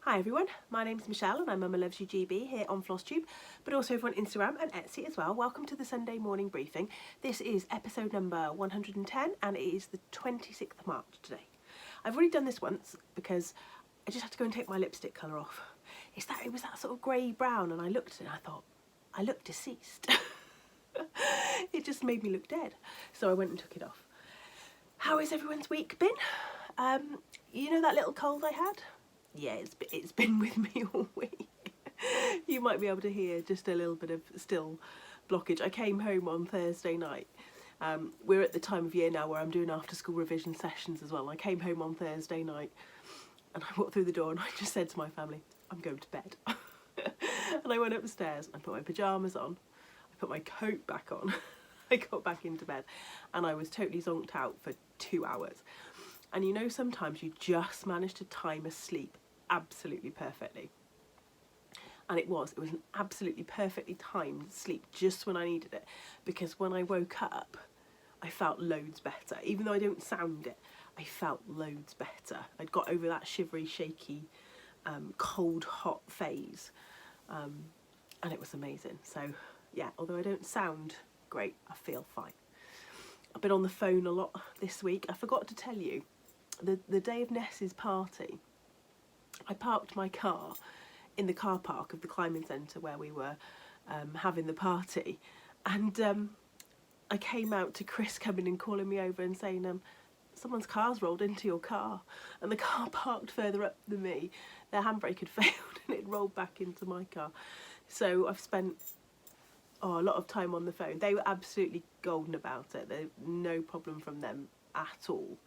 Hi everyone, my name's Michelle and I'm Mama Loves You GB here on FlossTube, but also over on Instagram and Etsy as well. Welcome to the Sunday morning briefing. This is episode number 110 and it is the 26th of March today. I've already done this once because I just had to go and take my lipstick colour off. It was that sort of grey brown, and I looked at it and I thought, I look deceased. It just made me look dead. So I went and took it off. How has everyone's week been? You know that little cold I had? Yeah, it's been with me all week. You might be able to hear just a little bit of still blockage. I came home on Thursday night. We're at the time of year now where I'm doing after school revision sessions as well. I came home on Thursday night and I walked through the door and I just said to my family, I'm going to bed. And I went upstairs and put my pyjamas on. I put my coat back on. I got back into bed and I was totally zonked out for 2 hours. And you know, sometimes you just manage to time a sleep absolutely perfectly. And it was an absolutely perfectly timed sleep just when I needed it, because when I woke up I felt loads better. Even though I don't sound it, I felt loads better. I'd got over that shivery, shaky, cold, hot phase, and it was amazing. So yeah, although I don't sound great, I feel fine. I've been on the phone a lot this week. I forgot to tell you, the day of Ness's party, I parked my car in the car park of the climbing centre where we were having the party, and I came out to Chris coming and calling me over and saying, someone's car's rolled into your car, and the car parked further up than me. Their handbrake had failed and it rolled back into my car. So I've spent a lot of time on the phone. They were absolutely golden about it. There's no problem from them at all.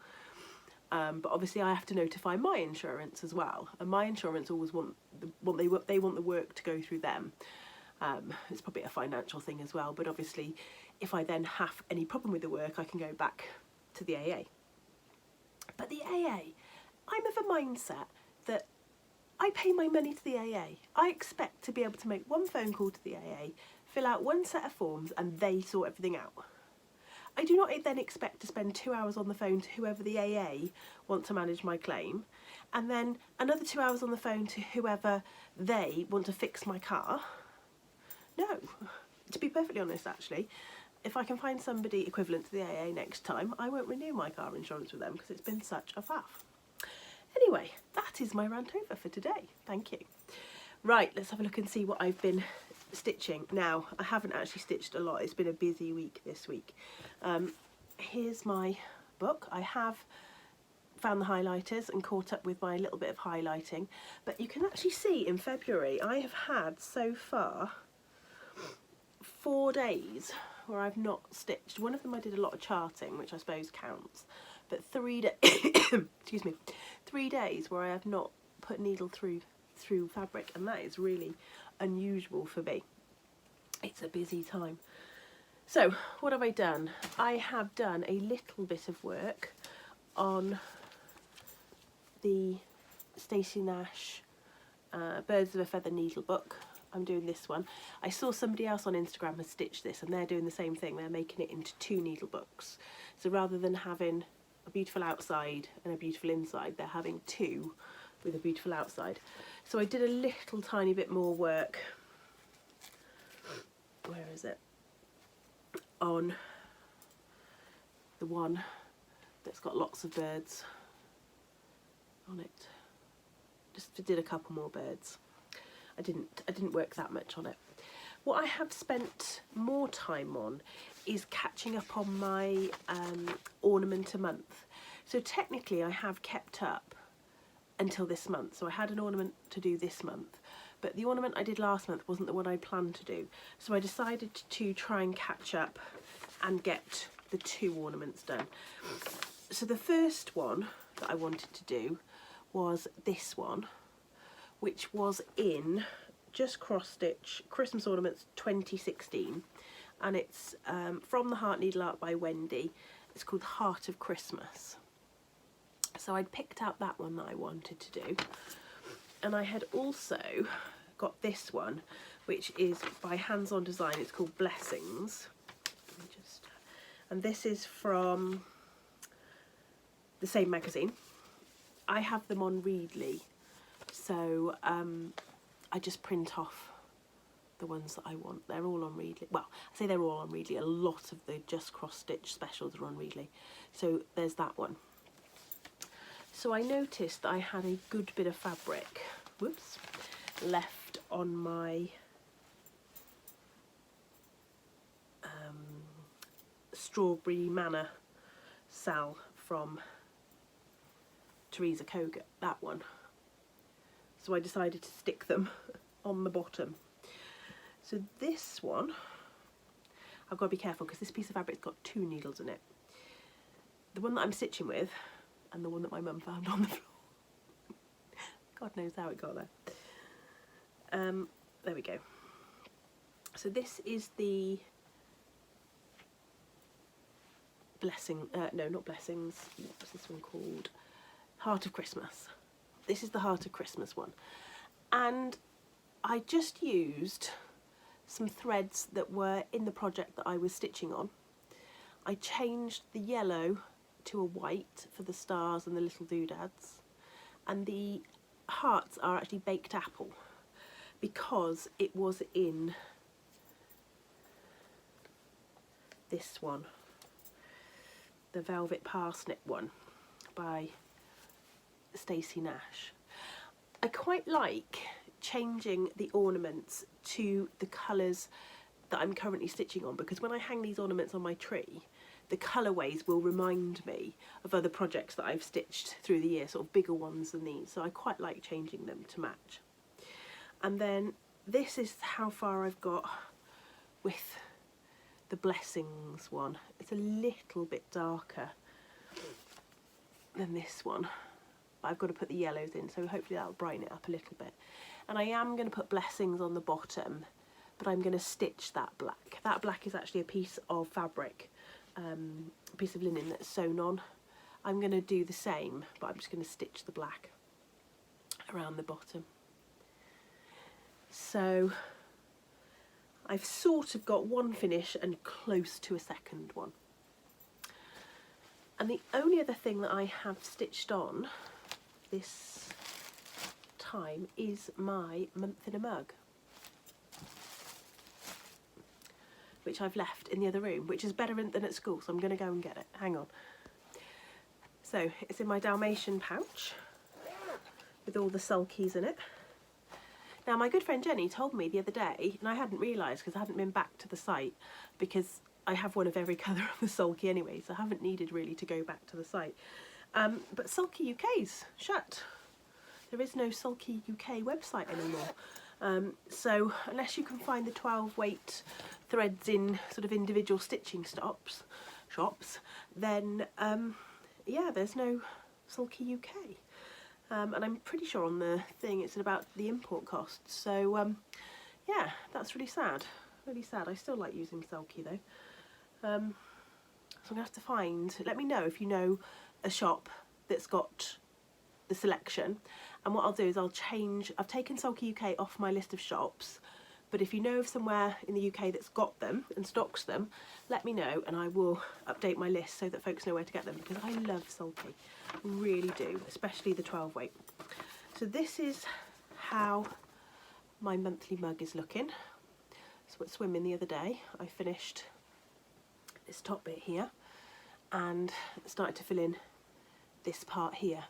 But obviously I have to notify my insurance as well, and my insurance always want the work to go through them. It's probably a financial thing as well, but obviously if I then have any problem with the work, I can go back to the AA. But the AA, I'm of a mindset that I pay my money to the AA. I expect to be able to make one phone call to the AA, fill out one set of forms, and they sort everything out. I do not then expect to spend 2 hours on the phone to whoever the AA want to manage my claim, and then another 2 hours on the phone to whoever they want to fix my car. No, to be perfectly honest, actually, if I can find somebody equivalent to the AA next time, I won't renew my car insurance with them because it's been such a faff. Anyway, that is my rant over for today. Thank you. Right, let's have a look and see what I've been stitching. Now, I haven't actually stitched a lot. It's been a busy week this week. Here's my book. I have found the highlighters and caught up with my little bit of highlighting, but you can actually see in February I have had so far 4 days where I've not stitched. One of them I did a lot of charting, which I suppose counts, but 3 excuse me, 3 days where I have not put needle through fabric, and that is really unusual for me. It's a busy time. So what have I done? I have done a little bit of work on the Stacey Nash Birds of a Feather needle book. I'm doing this one. I saw somebody else on Instagram has stitched this and they're doing the same thing. They're making it into 2 needle books. So rather than having a beautiful outside and a beautiful inside, they're having 2 with a beautiful outside. So I did a little tiny bit more work. Where is it? On the one that's got lots of birds on it. Just did a couple more birds. I didn't work that much on it. What I have spent more time on is catching up on my ornament a month. So technically I have kept up until this month. So I had an ornament to do this month, but the ornament I did last month wasn't the one I planned to do. So I decided to try and catch up and get the 2 ornaments done. So the first one that I wanted to do was this one, which was in Just Cross Stitch Christmas Ornaments 2016, and it's from the Heart Needleart by Wendy. It's called Heart of Christmas. So I'd picked out that one that I wanted to do, and I had also got this one, which is by Hands On Design. It's called Blessings. And this is from the same magazine. I have them on Readly, So I just print off the ones that I want. They're all on Readly. Well, I say they're all on Readly. A lot of the just cross stitch specials are on Readly. So there's that one. So I noticed that I had a good bit of fabric, whoops, left on my Strawberry Manor sal from Teresa Koga, that one. So I decided to stick them on the bottom. So this one, I've got to be careful because this piece of fabric's got 2 needles in it. The one that I'm stitching with and the one that my mum found on the floor. God knows how it got there. There we go. So this is the no, not Blessings, what's this one called? Heart of Christmas. This is the Heart of Christmas one. And I just used some threads that were in the project that I was stitching on. I changed the yellow to a white for the stars and the little doodads, and the hearts are actually baked apple because it was in this one, the Velvet Parsnip one by Stacey Nash. I quite like changing the ornaments to the colours that I'm currently stitching on, because when I hang these ornaments on my tree, the colourways will remind me of other projects that I've stitched through the year, sort of bigger ones than these, so I quite like changing them to match. And then this is how far I've got with the Blessings one. It's a little bit darker than this one. I've got to put the yellows in, so hopefully that'll brighten it up a little bit. And I am going to put Blessings on the bottom, but I'm going to stitch that black. That black is actually a piece of fabric, a piece of linen that's sewn on. I'm going to do the same, but I'm just going to stitch the black around the bottom. So I've sort of got one finish and close to a second one. And the only other thing that I have stitched on this time is my month in a mug, which I've left in the other room, which is better than at school, so I'm going to go and get it. Hang on. So it's in my Dalmatian pouch with all the sulkies in it. Now my good friend Jenny told me the other day, and I hadn't realised because I hadn't been back to the site, because I have one of every colour of the sulky anyway, so I haven't needed really to go back to the site. But Sulky UK's shut. There is no Sulky UK website anymore. So unless you can find the 12 weight threads in sort of individual stitching shops, then yeah, there's no Sulky UK. And I'm pretty sure on the thing it's about the import costs. So yeah, that's really sad. Really sad. I still like using Sulky though. So I'm gonna have to find, let me know if you know a shop that's got the selection, and what I'll do is I've taken Sulky UK off my list of shops, but if you know of somewhere in the UK that's got them and stocks them, let me know and I will update my list so that folks know where to get them, because I love Sulky, really do, especially the 12 weight. So this is how my monthly mug is looking. So at swimming the other day I finished this top bit here and started to fill in this part here.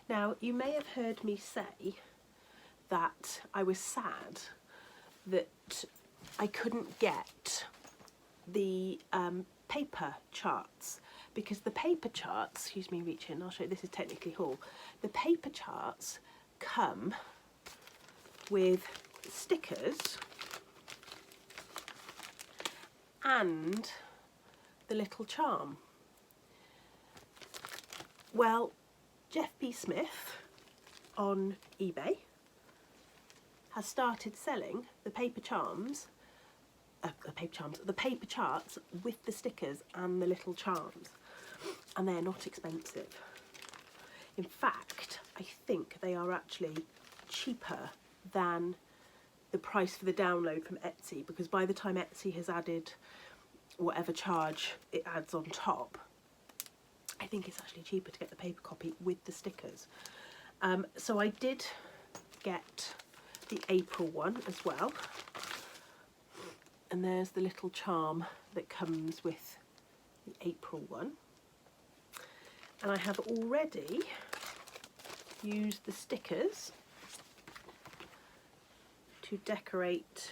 Now you may have heard me say that I was sad that I couldn't get the paper charts, because the paper charts, excuse me, reach in, I'll show you, this is technically haul. The paper charts come with stickers and the little charm. Well, Jeff P. Smith on eBay has started selling the paper charms, the paper charts with the stickers and the little charms, and they're not expensive. In fact, I think they are actually cheaper than the price for the download from Etsy, because by the time Etsy has added whatever charge it adds on top, I think it's actually cheaper to get the paper copy with the stickers. So I did get the April one as well. And there's the little charm that comes with the April one. And I have already used the stickers to decorate,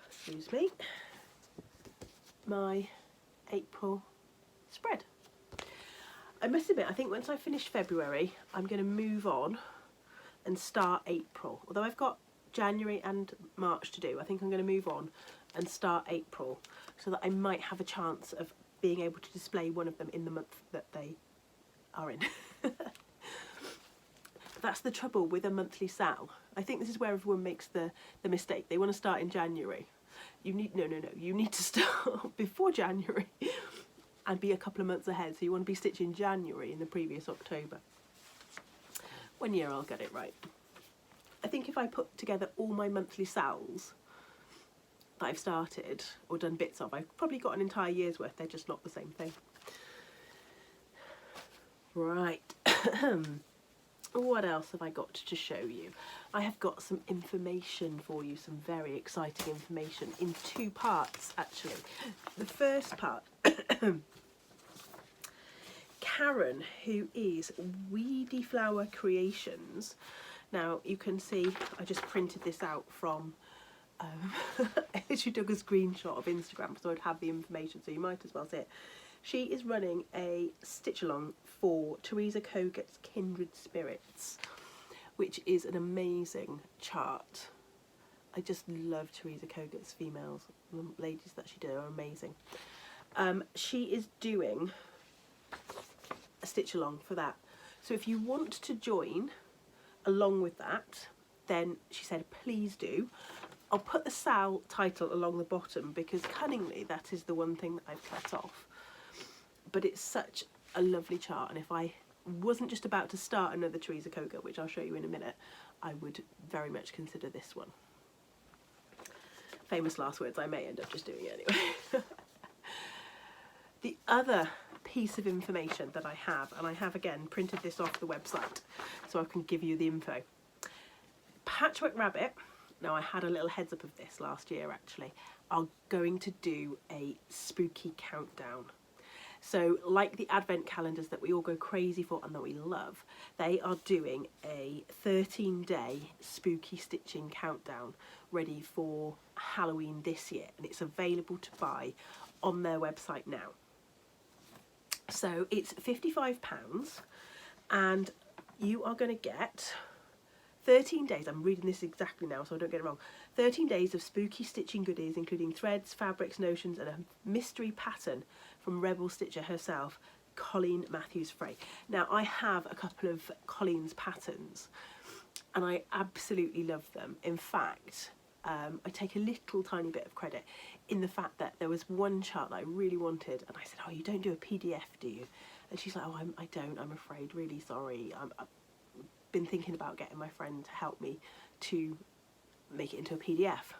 excuse me, my April spread. I must admit, I think once I finish February, I'm going to move on and start April. Although I've got January and March to do, I think I'm going to move on and start April so that I might have a chance of being able to display one of them in the month that they are in. That's the trouble with a monthly sale. I think this is where everyone makes the mistake. They want to start in January. You need, no, you need to start before January and be a couple of months ahead. So you want to be stitching January in the previous October. One year I'll get it right. I think if I put together all my monthly sales that I've started or done bits of, I've probably got an entire year's worth. They're just not the same thing. Right. What else have I got to show you? I have got some information for you, some very exciting information in two parts actually. The first part, Karen, who is Weedy Flower Creations. Now you can see I just printed this out from, she took a screenshot of Instagram so I'd have the information, so you might as well see it. She is running a stitch along for Teresa Koget's Kindred Spirits, which is an amazing chart. I just love Teresa Koget's females. The ladies that she did are amazing. She is doing a stitch along for that. So if you want to join along with that, then she said please do. I'll put the sale title along the bottom because cunningly that is the one thing that I've cut off. But it's such a lovely chart, and if I wasn't just about to start another Teresa Koget, which I'll show you in a minute, I would very much consider this one. Famous last words, I may end up just doing it anyway. The other piece of information that I have, and I have again printed this off the website so I can give you the info. Patchwork Rabbit, now I had a little heads up of this last year actually, are going to do a spooky countdown. So like the advent calendars that we all go crazy for and that we love, they are doing a 13-day spooky stitching countdown ready for Halloween this year, and it's available to buy on their website now. So it's £55 and you are going to get 13 days, I'm reading this exactly now so I don't get it wrong, 13 days of spooky stitching goodies including threads, fabrics, notions and a mystery pattern from Rebel Stitcher herself, Colleen Matthews-Frey. Now I have a couple of Colleen's patterns and I absolutely love them. In fact, I take a little tiny bit of credit in the fact that there was one chart that I really wanted and I said, oh, you don't do a PDF, do you? And she's like, oh, I don't, I'm afraid, really sorry. I've been thinking about getting my friend to help me to make it into a PDF.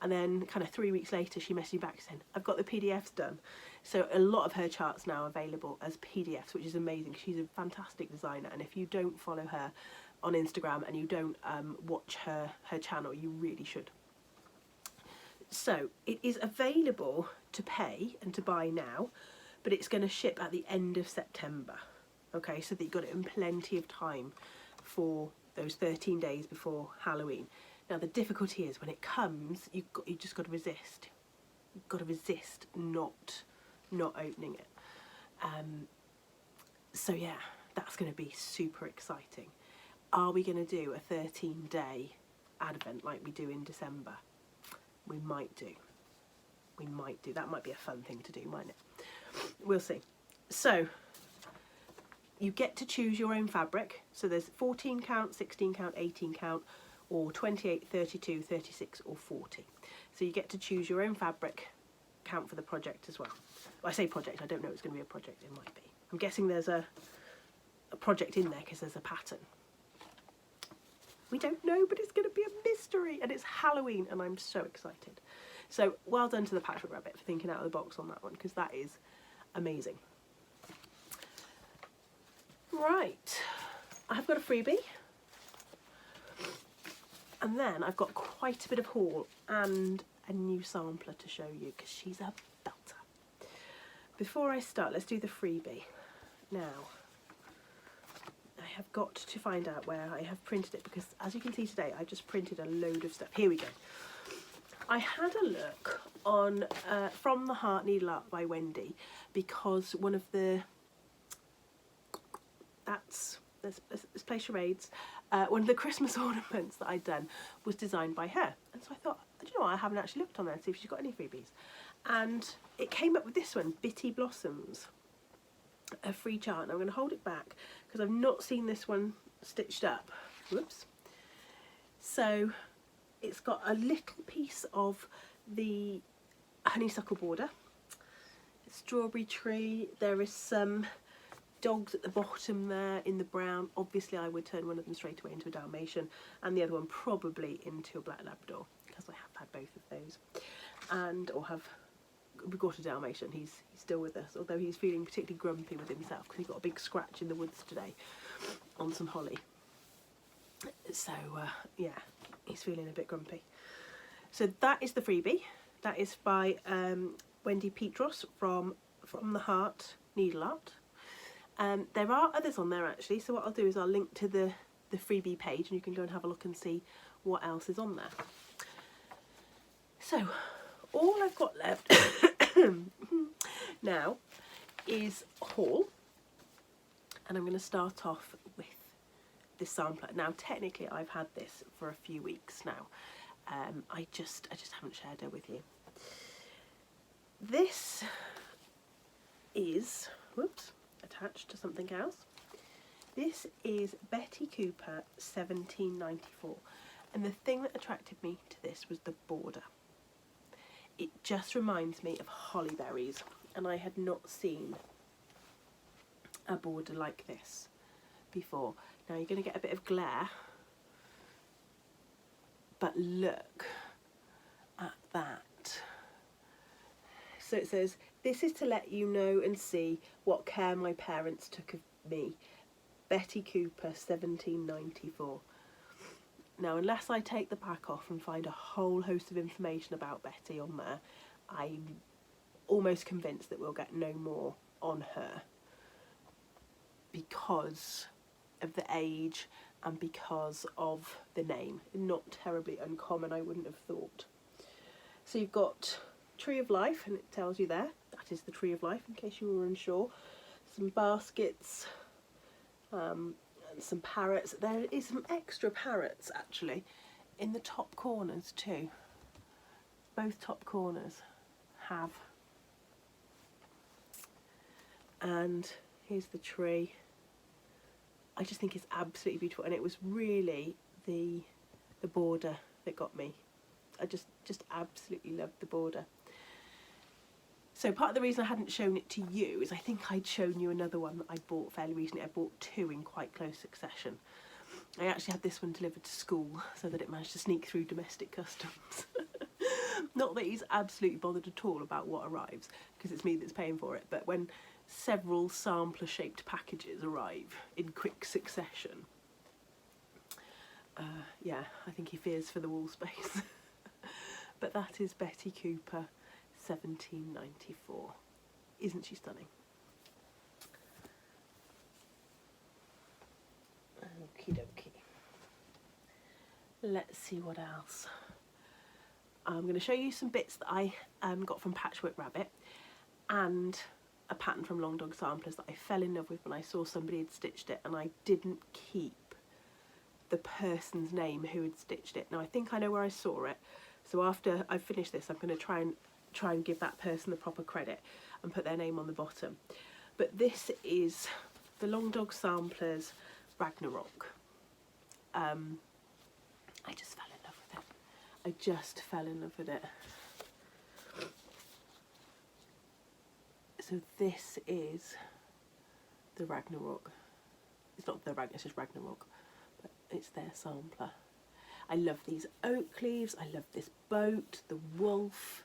And then kind of 3 weeks later she messaged me back saying, I've got the PDFs done. So a lot of her charts now available as PDFs, which is amazing. She's a fantastic designer, and if you don't follow her on Instagram and you don't watch her channel, you really should. So it is available to pay and to buy now, but it's going to ship at the end of September. Okay, so that you've got it in plenty of time for those 13 days before Halloween. Now the difficulty is when it comes, you just got to resist. You've got to resist not opening it. So yeah, that's going to be super exciting. Are we going to do a 13-day advent like we do in December? We might do. We might do. That might be a fun thing to do, mightn't it? We'll see. So you get to choose your own fabric. So there's 14 count, 16 count, 18 count, or 28, 32, 36 or 40. So you get to choose your own fabric count for the project as well. I say project, I don't know if it's going to be a project, it might be. I'm guessing there's a project in there because there's a pattern. We don't know, but it's going to be a mystery, and it's Halloween and I'm so excited. So well done to the Patchwork Rabbit for thinking out of the box on that one, because that is amazing. Right, I've got a freebie And then I've got quite a bit of haul and a new sampler to show you because she's a belter. Before I start, let's do the freebie. Now, I have got to find out where I have printed it because, as you can see today, I just printed a load of stuff. Here we go. I had a look on From the Heart Needleart by Wendy because one of the, let's play charades, one of the Christmas ornaments that I'd done was designed by her. And so I thought, do you know what, I haven't actually looked on there to see if she's got any freebies. And it came up with this one, Bitty Blossoms, a free chart. And I'm going to hold it back because I've not seen this one stitched up. Whoops. So it's got a little piece of the honeysuckle border, strawberry tree, there is some dogs at the bottom there in the brown. Obviously I would turn one of them straight away into a Dalmatian and the other one probably into a black Labrador because I have had both of those. And we've got a Dalmatian, he's still with us, although he's feeling particularly grumpy with himself because he got a big scratch in the woods today on some holly. So yeah, he's feeling a bit grumpy. So that is the freebie. That is by Wendy Petros from the Heart Needleart. There are others on there actually, so what I'll do is I'll link to the freebie page and you can go and have a look and see what else is on there. So all I've got left now is haul, and I'm going to start off with this sampler. Now technically I've had this for a few weeks now. I just haven't shared her with you. This is, whoops, attached to something else. This is Betty Cooper 1794, and the thing that attracted me to this was the border. It just reminds me of holly berries, and I had not seen a border like this before. Now you're going to get a bit of glare, but look at that. So it says, "This is to let you know and see what care my parents took of me. Betty Cooper 1794. Now, unless I take the back off and find a whole host of information about Betty on there, I'm almost convinced that we'll get no more on her because of the age and because of the name. Not terribly uncommon, I wouldn't have thought. So you've got Tree of Life, and it tells you there, that is the Tree of Life in case you were unsure. Some baskets, and some parrots. There is some extra parrots actually in the top corners too. Both top corners have. And here's the tree. I just think it's absolutely beautiful, and it was really the border that got me. I just absolutely loved the border. So part of the reason I hadn't shown it to you is I think I'd shown you another one that I bought fairly recently. I bought two in quite close succession. I actually had this one delivered to school so that it managed to sneak through domestic customs. Not that he's absolutely bothered at all about what arrives, because it's me that's paying for it, but when several sampler shaped packages arrive in quick succession, yeah, I think he fears for the wall space. But that is Betty Cooper 1794. Isn't she stunning? Okie dokie. Let's see what else. I'm going to show you some bits that I got from Patchwork Rabbit and a pattern from Long Dog Samplers that I fell in love with when I saw somebody had stitched it, and I didn't keep the person's name who had stitched it. Now I think I know where I saw it, so after I finish this I'm going to try and give that person the proper credit and put their name on the bottom. But this is the Long Dog Samplers Ragnarok. I just fell in love with it. I just fell in love with it. So this is the Ragnarok. It's not the Ragnarok, it's just Ragnarok, but it's their sampler. I love these oak leaves, I love this boat, the wolf.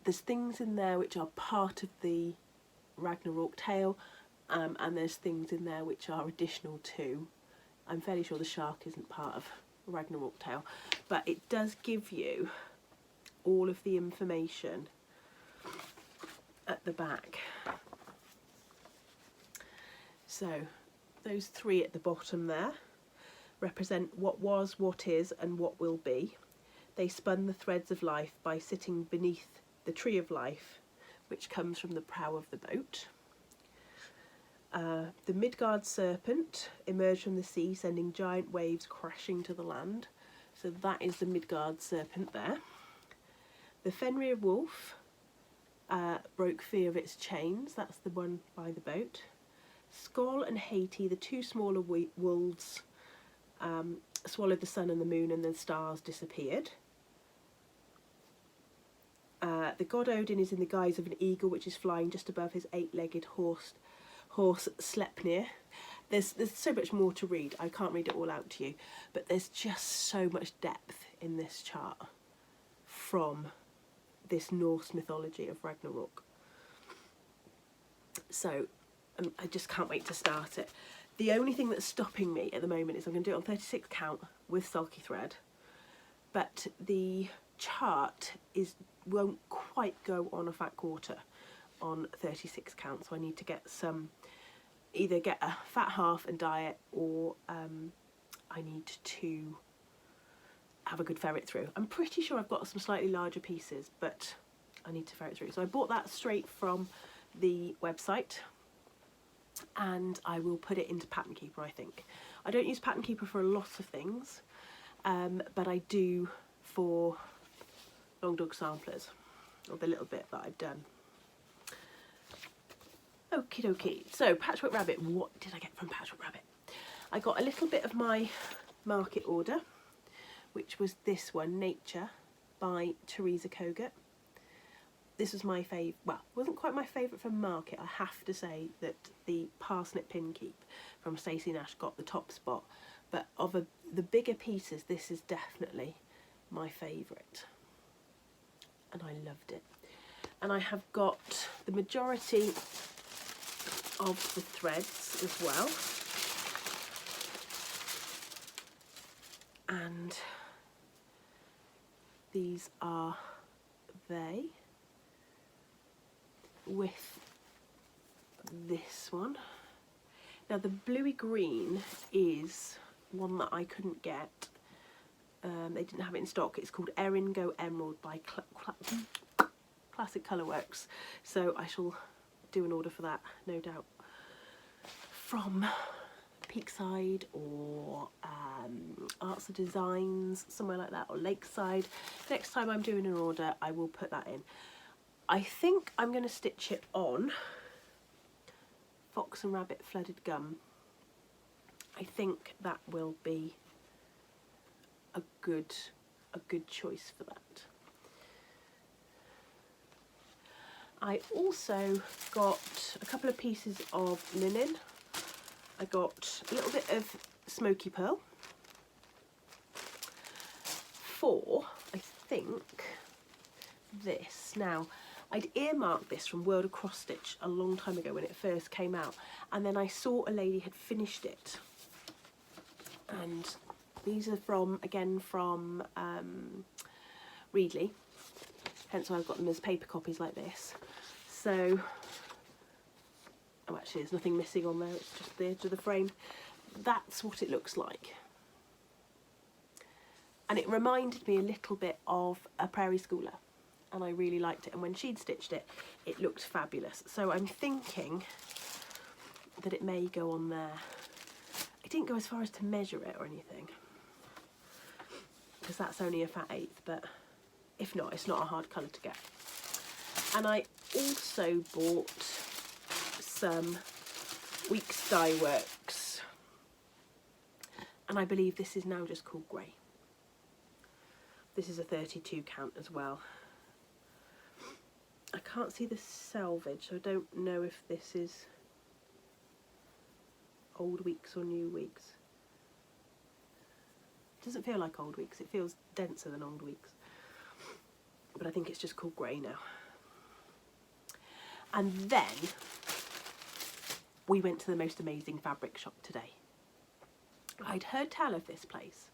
There's things in there which are part of the Ragnarok tale, and there's things in there which are additional to I'm fairly sure the shark isn't part of Ragnarok Tale, but it does give you all of the information at the back. So those three at the bottom there represent what was, what is, and what will be. They spun the threads of life by sitting beneath the tree of life, which comes from the prow of the boat. The Midgard serpent emerged from the sea, sending giant waves crashing to the land. So that is the Midgard serpent there. The Fenrir wolf broke free of its chains. That's the one by the boat. Skoll and Haiti, the two smaller wolves, swallowed the sun and the moon, and the stars disappeared. The god Odin is in the guise of an eagle, which is flying just above his eight-legged horse Sleipnir. There's so much more to read. I can't read it all out to you, but there's just so much depth in this chart from this Norse mythology of Ragnarok. So I just can't wait to start it. The only thing that's stopping me at the moment is I'm going to do it on 36 count with sulky thread, but the chart won't quite go on a fat quarter on 36 count, so I need to get either get a fat half and dye it, or I need to have a good ferret through. I'm pretty sure I've got some slightly larger pieces, but I need to ferret through. So I bought that straight from the website, and I will put it into Pattern Keeper, I think. I don't use Pattern Keeper for a lot of things, but I do for Long Dog samplers, or the little bit that I've done. Okie dokie. So Patchwork Rabbit, what did I get from Patchwork Rabbit? I got a little bit of my market order, which was this one, Nature by Teresa Kogut. This was my favourite, well, it wasn't quite my favourite from market. I have to say that the Parsnip Pin Keep from Stacey Nash got the top spot, but of the bigger pieces, this is definitely my favourite, and I loved it. And I have got the majority of the threads as well, and these are they with this one. Now the bluey green is one that I couldn't get. They didn't have it in stock. It's called Erin Go Emerald by Classic Colourworks, so I shall do an order for that, no doubt, from Peakside or Arts and Designs, somewhere like that, or Lakeside. Next time I'm doing an order, I will put that in. I think I'm going to stitch it on Fox and Rabbit Flooded Gum. I think that will be a good choice for that. I also got a couple of pieces of linen. I got a little bit of Smoky Pearl for, I think, this. Now, I'd earmarked this from World of Cross Stitch a long time ago when it first came out, and then I saw a lady had finished it. And these are from, again, from Readly, hence why I've got them as paper copies like this. So, oh, actually there's nothing missing on there, it's just the edge of the frame. That's what it looks like. And it reminded me a little bit of a Prairie Schooler, and I really liked it, and when she'd stitched it, it looked fabulous. So I'm thinking that it may go on there. I didn't go as far as to measure it or anything, because that's only a fat eighth, but if not, it's not a hard colour to get. And I also bought some Weeks Dye Works, and I believe this is now just called Grey. This is a 32 count as well. I can't see the selvage, so I don't know if this is Old Weeks or New Weeks. It doesn't feel like Old Weeks, it feels denser than Old Weeks. But I think it's just called Grey now. And then we went to the most amazing fabric shop today. I'd heard tell of this place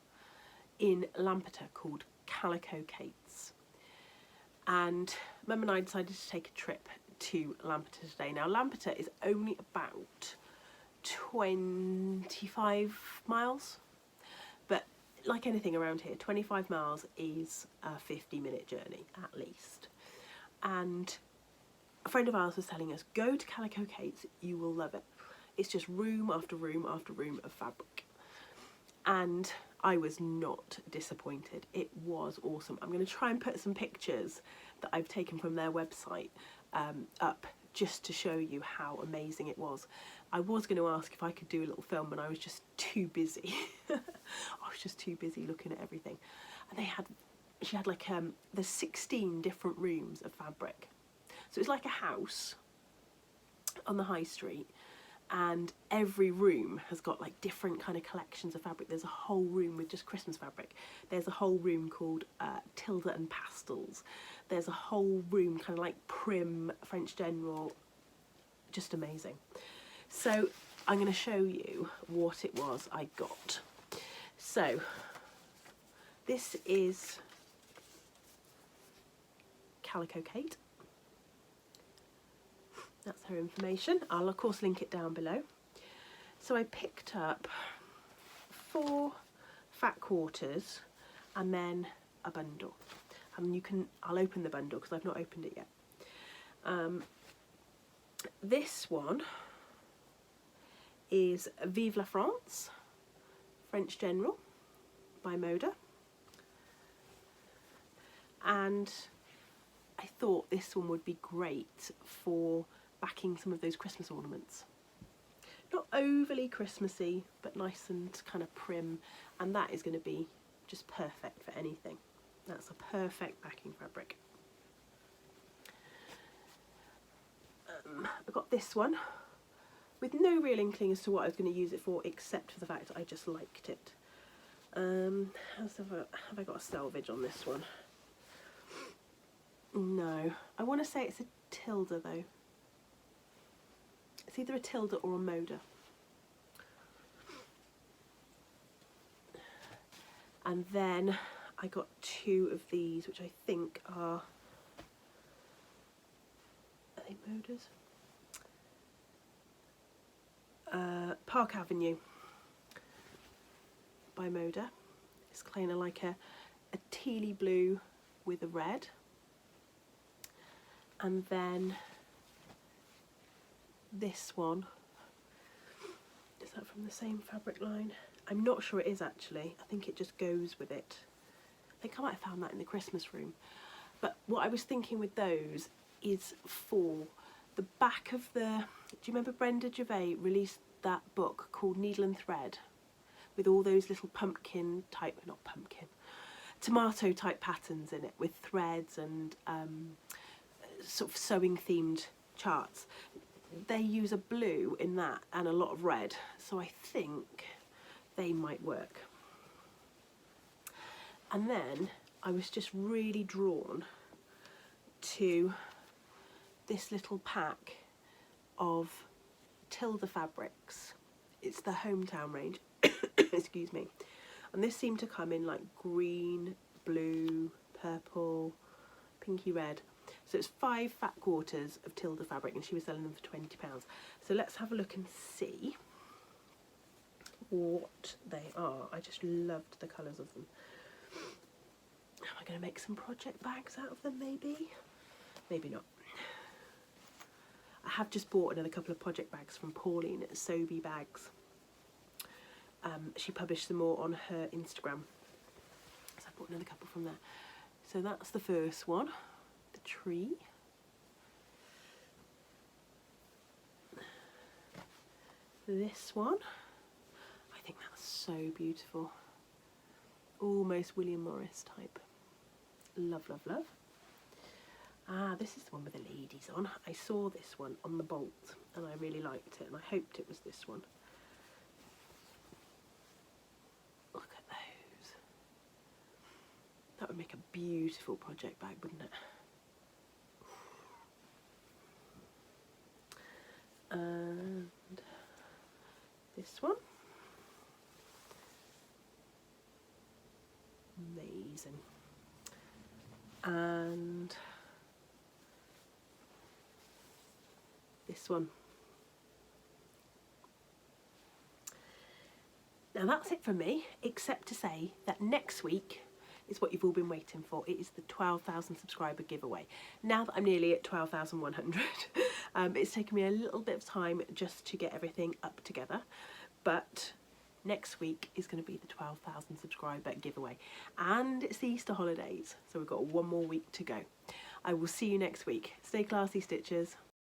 in Lampeter called Calico Cates, and Mum and I decided to take a trip to Lampeter today. Now Lampeter is only about 25 miles, but like anything around here, 25 miles is a 50-minute journey at least. And a friend of ours was telling us, go to Calico Cates, you will love it. It's just room after room after room of fabric. And I was not disappointed. It was awesome. I'm going to try and put some pictures that I've taken from their website up just to show you how amazing it was. I was going to ask if I could do a little film, but I was just too busy. I was just too busy looking at everything. And she had like there's 16 different rooms of fabric. So it's like a house on the high street, and every room has got like different kind of collections of fabric. There's a whole room with just Christmas fabric. There's a whole room called Tilda and Pastels. There's a whole room kind of like Prim, French General. Just amazing. So I'm going to show you what it was I got. So this is Calico Kate. That's her information. I'll of course link it down below. So I picked up 4 fat quarters and then a bundle. And I'll open the bundle because I've not opened it yet. This one is Vive la France, French General by Moda. And I thought this one would be great for backing some of those Christmas ornaments. Not overly Christmassy, but nice and kind of prim, and that is going to be just perfect for anything. That's a perfect backing fabric. I got this one with no real inkling as to what I was going to use it for, except for the fact that I just liked it. Have I got a selvage on this one? No, I want to say it's a Tilda though. It's either a Tilda or a Moda. And then I got 2 of these, which I think are they Modas? Park Avenue by Moda. It's kind of like a tealy blue with a red. And then this one, is that from the same fabric line? I'm not sure it is actually. I think it just goes with it. I think I might have found that in the Christmas room. But what I was thinking with those is for the back of the... Do you remember Brenda Gervais released that book called Needle and Thread with all those little pumpkin type, not pumpkin, tomato type patterns in it with threads and sort of sewing themed charts? They use a blue in that and a lot of red, so I think they might work. And then I was just really drawn to this little pack of Tilda fabrics. It's the Hometown range, excuse me. And this seemed to come in like green, blue, purple, pinky red. So it's 5 fat quarters of Tilda fabric, and she was selling them for £20. So let's have a look and see what they are. I just loved the colours of them. Am I going to make some project bags out of them maybe? Maybe not. I have just bought another couple of project bags from Pauline at Sobe Bags. She published them all on her Instagram. So I bought another couple from there. So that's the first one, the tree. This one, I think that's so beautiful. Almost William Morris type. Love, love, love. Ah, this is the one with the ladies on. I saw this one on the bolt and I really liked it, and I hoped it was this one. Look at those. That would make a beautiful project bag, wouldn't it? And this one. Amazing. And this one. Now that's it from me, except to say that next week is what you've all been waiting for. It is the 12,000 subscriber giveaway. Now that I'm nearly at 12,100, it's taken me a little bit of time just to get everything up together, but next week is going to be the 12,000 subscriber giveaway, and it's the Easter holidays, so we've got one more week to go. I will see you next week. Stay classy, Stitchers.